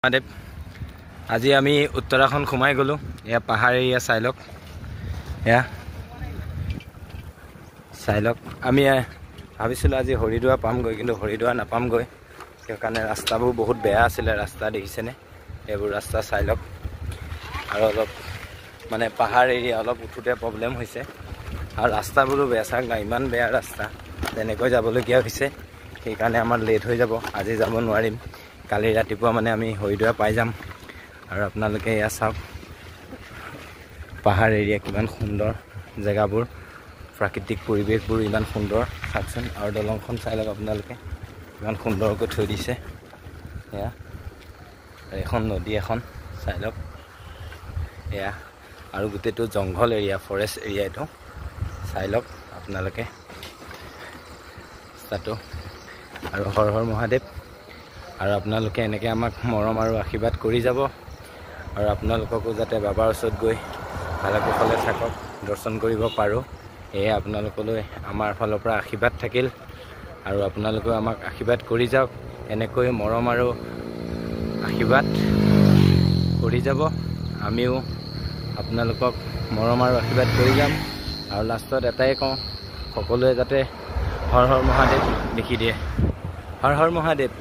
মহাদেৱ আজি আমি উত্তৰাখণ্ড সোমাই গ'লো। এয়া পাহাৰ এৰিয়া চাই লওক, এয়া চাই লওক। আমি ভাবিছিলোঁ আজি হৰিদ্বাৰ পামগৈ, কিন্তু হৰিদ্বাৰ নাপামগৈ, সেইকাৰণে ৰাস্তাবোৰ বহুত বেয়া আছিলে। ৰাস্তা দেখিছেনে? এইবোৰ ৰাস্তা চাই লওক। আৰু অলপ মানে পাহাৰ এৰিয়া, অলপ উঠোতে প্ৰব্লেম হৈছে আৰু ৰাস্তাবোৰো বেয়া। চাওক না, ইমান বেয়া ৰাস্তা, তেনেকৈ যাবলগীয়া হৈছে। সেইকাৰণে আমাৰ লেট হৈ যাব, আজি যাব নোৱাৰিম। কালি ৰাতিপুৱা মানে আমি হৰিদ্বাৰ পাই যাম। আৰু আপোনালোকে এয়া চাওক, পাহাৰ এৰিয়া কিমান সুন্দৰ জেগাবোৰ, প্ৰাকৃতিক পৰিৱেশবোৰ ইমান সুন্দৰ চাওকচোন। আৰু দলংখন চাই লওক আপোনালোকে, ইমান সুন্দৰকৈ থৈ দিছে। এয়া এখন নদী এখন চাই লওক, এয়া আৰু গোটেইটো জংঘল এৰিয়া, ফৰেষ্ট এৰিয়া এইটো চাই লওক আপোনালোকে তাতো। আৰু হৰ হৰ মহাদেৱ। আৰু আপোনালোকে এনেকৈ আমাক মৰম আৰু আশীৰ্বাদ কৰি যাব। আৰু আপোনালোককো যাতে বাবাৰ ওচৰত গৈ ভালে কুশলে থাকক, দৰ্শন কৰিব পাৰোঁ, এয়ে আপোনালোকলৈ আমাৰ ফালৰ পৰা আশীৰ্বাদ থাকিল। আৰু আপোনালোকেও আমাক আশীৰ্বাদ কৰি যাওক, এনেকৈ মৰম আৰু আশীৰ্বাদ কৰি যাব। আমিও আপোনালোকক মৰম আৰু আশীৰ্বাদ কৰি যাম। আৰু লাষ্টত এটাই কওঁ, সকলোৱে যাতে হৰ হৰ মহাদেৱ লিখি দিয়ে। হৰ হৰ মহাদেৱ।